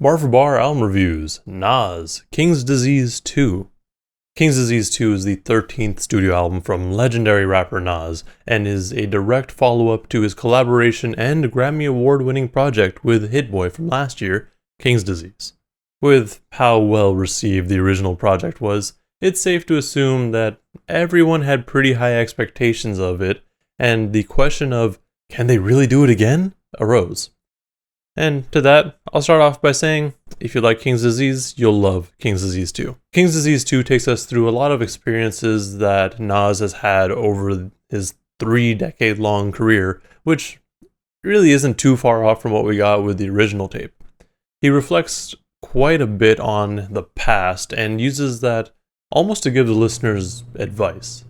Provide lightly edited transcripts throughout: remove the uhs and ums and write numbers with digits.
Bar for Bar album reviews. Nas, King's Disease 2. King's Disease 2 is the 13th studio album from legendary rapper Nas and is a direct follow-up to his collaboration and Grammy Award winning project with Hit Boy from last year, King's Disease. With how well received the original project was, it's safe to assume that everyone had pretty high expectations of it, and the question of, can they really do it again? Arose. And to that, I'll start off by saying, if you like King's Disease, you'll love King's Disease 2. King's Disease 2 takes us through a lot of experiences that Nas has had over his 3-decade-long career, which really isn't too far off from what we got with the original tape. He reflects quite a bit on the past and uses that almost to give the listeners advice.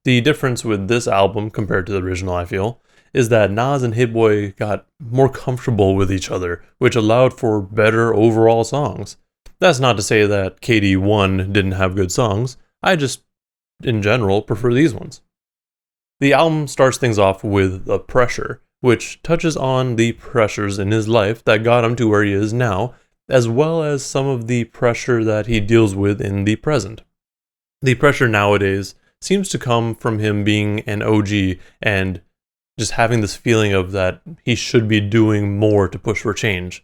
The difference with this album compared to the original, I feel, is that Nas and Hit Boy got more comfortable with each other, which allowed for better overall songs. That's not to say that KD1 didn't have good songs, I just, in general, prefer these ones. The album starts things off with The Pressure, which touches on the pressures in his life that got him to where he is now, as well as some of the pressure that he deals with in the present. The pressure nowadays seems to come from him being an OG and just having this feeling of that he should be doing more to push for change.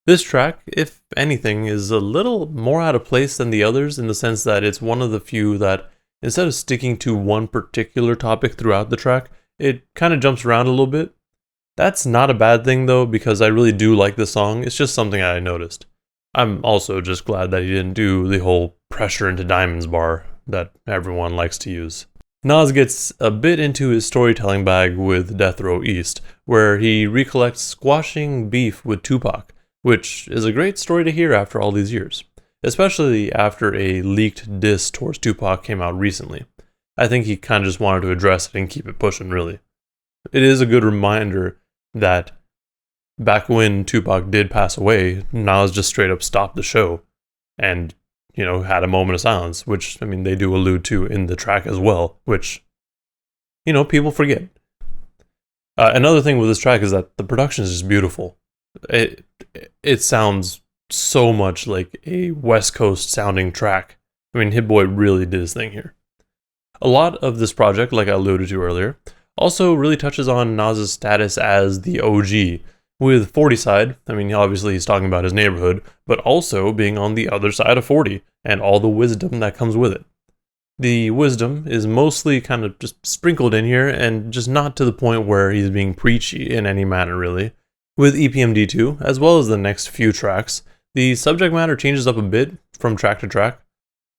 This track, if anything, is a little more out of place than the others in the sense that it's one of the few that, instead of sticking to one particular topic throughout the track, it kind of jumps around a little bit. That's not a bad thing though, because I really do like the song, it's just something I noticed. I'm also just glad that he didn't do the whole pressure into diamonds bar that everyone likes to use. Nas gets a bit into his storytelling bag with Death Row East, where he recollects squashing beef with Tupac, which is a great story to hear after all these years, especially after a leaked diss towards Tupac came out recently. I think he kind of just wanted to address it and keep it pushing, really. It is a good reminder that back when Tupac did pass away, Nas just straight up stopped the show and had a moment of silence, which, they do allude to in the track as well, which, people forget. Another thing with this track is that the production is just beautiful. It sounds so much like a West Coast sounding track. Hit Boy really did his thing here. A lot of this project, like I alluded to earlier, also really touches on Nas's status as the OG. With 40 side, obviously he's talking about his neighborhood, but also being on the other side of 40 and all the wisdom that comes with it. The wisdom is mostly kind of just sprinkled in here and just not to the point where he's being preachy in any manner really. With EPMD2, as well as the next few tracks, the subject matter changes up a bit from track to track.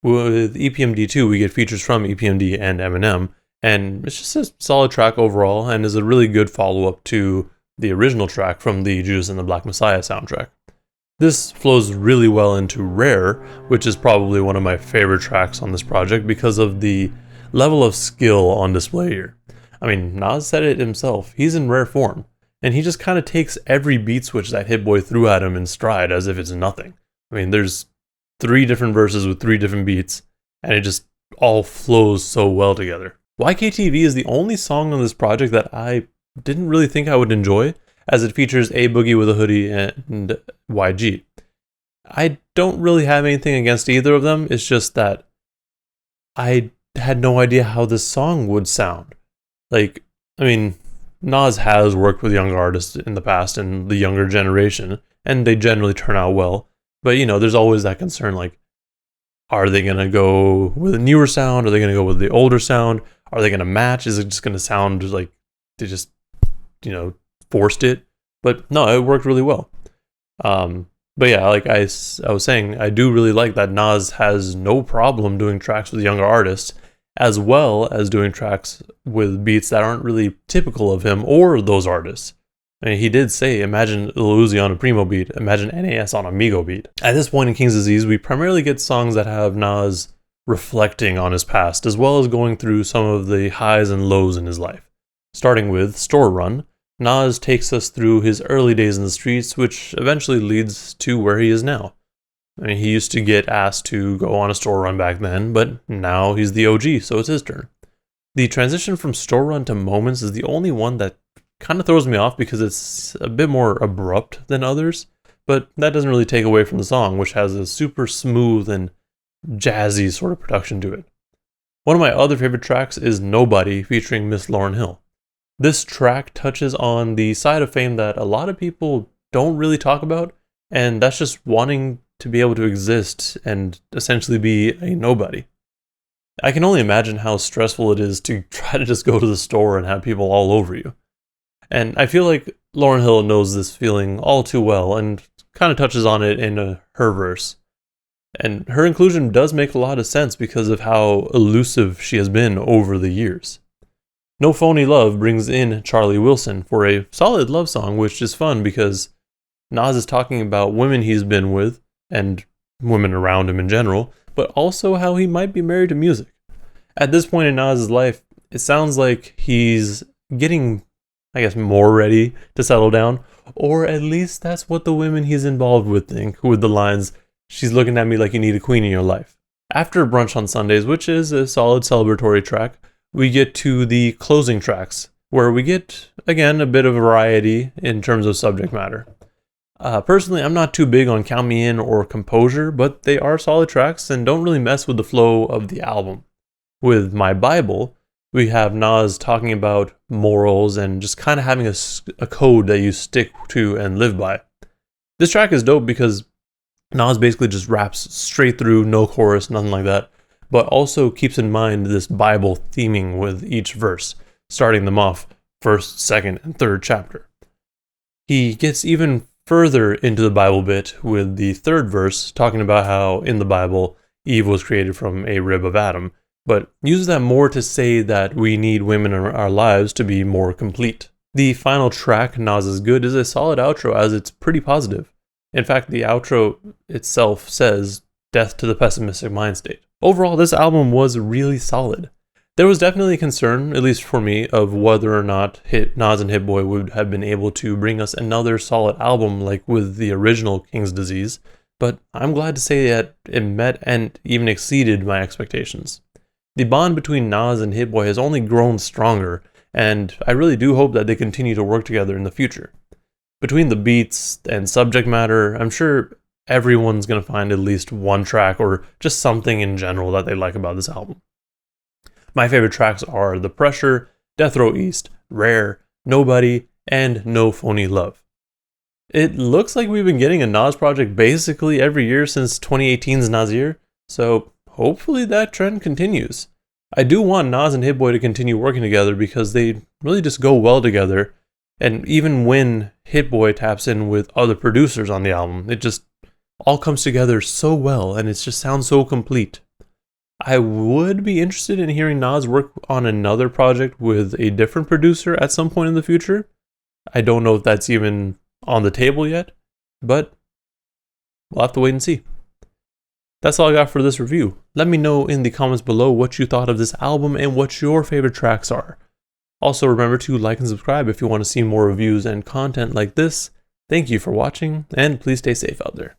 With EPMD2, we get features from EPMD and Eminem, and it's just a solid track overall and is a really good follow-up to the original track from the Judas and the Black Messiah soundtrack. This flows really well into Rare, which is probably one of my favorite tracks on this project because of the level of skill on display here. Nas said it himself, he's in rare form, and he just kind of takes every beat switch that Hit Boy threw at him in stride as if it's nothing. There's 3 different verses with 3 different beats, and it just all flows so well together. YKTV is the only song on this project that I didn't really think I would enjoy, as it features A Boogie with a Hoodie and YG. I don't really have anything against either of them, it's just that I had no idea how this song would sound. Nas has worked with younger artists in the past and the younger generation, and they generally turn out well, but there's always that concern, are they going to go with a newer sound? Are they going to go with the older sound? Are they going to match? Is it just going to sound like they just forced it? But no, it worked really well. But yeah, like I was saying, I do really like that Nas has no problem doing tracks with younger artists, as well as doing tracks with beats that aren't really typical of him or those artists. He did say, imagine Lil Uzi on a Primo beat, imagine NAS on a Migo beat. At this point in King's Disease, we primarily get songs that have Nas reflecting on his past, as well as going through some of the highs and lows in his life. Starting with Store Run, Nas takes us through his early days in the streets, which eventually leads to where he is now. He used to get asked to go on a store run back then, but now he's the OG, so it's his turn. The transition from Store Run to Moments is the only one that kind of throws me off because it's a bit more abrupt than others, but that doesn't really take away from the song, which has a super smooth and jazzy sort of production to it. One of my other favorite tracks is Nobody featuring Miss Lauryn Hill. This track touches on the side of fame that a lot of people don't really talk about, and that's just wanting to be able to exist and essentially be a nobody. I can only imagine how stressful it is to try to just go to the store and have people all over you. And I feel like Lauryn Hill knows this feeling all too well and kind of touches on it in her verse. And her inclusion does make a lot of sense because of how elusive she has been over the years. No Phony Love brings in Charlie Wilson for a solid love song, which is fun because Nas is talking about women he's been with and women around him in general, but also how he might be married to music. At this point in Nas' life, it sounds like he's getting, more ready to settle down, or at least that's what the women he's involved with think, with the lines, "She's looking at me like you need a queen in your life." After Brunch on Sundays, which is a solid celebratory track, we get to the closing tracks, where we get, again, a bit of variety in terms of subject matter. Personally, I'm not too big on Count Me In or Composure, but they are solid tracks and don't really mess with the flow of the album. With My Bible, we have Nas talking about morals and just kind of having a code that you stick to and live by. This track is dope because Nas basically just raps straight through, no chorus, nothing like that, but also keeps in mind this Bible theming with each verse, starting them off first, second, and third chapter. He gets even further into the Bible bit with the third verse, talking about how in the Bible, Eve was created from a rib of Adam, but uses that more to say that we need women in our lives to be more complete. The final track, Nas Is Good, is a solid outro as it's pretty positive. In fact, the outro itself says, "Death to the pessimistic mind state." Overall, this album was really solid. There was definitely concern, at least for me, of whether or not Nas and Hit Boy would have been able to bring us another solid album like with the original King's Disease, but I'm glad to say that it met and even exceeded my expectations. The bond between Nas and Hit Boy has only grown stronger, and I really do hope that they continue to work together in the future. Between the beats and subject matter, I'm sure everyone's going to find at least one track or just something in general that they like about this album. My favorite tracks are The Pressure, Death Row East, Rare, Nobody, and No Phony Love. It looks like we've been getting a Nas project basically every year since 2018's Nas year, so hopefully that trend continues. I do want Nas and Hit Boy to continue working together because they really just go well together, and even when Hit Boy taps in with other producers on the album, it just all comes together so well and it just sounds so complete. I would be interested in hearing Nas work on another project with a different producer at some point in the future. I don't know if that's even on the table yet, but we'll have to wait and see. That's all I got for this review. Let me know in the comments below what you thought of this album and what your favorite tracks are. Also remember to like and subscribe if you want to see more reviews and content like this. Thank you for watching, and please stay safe out there.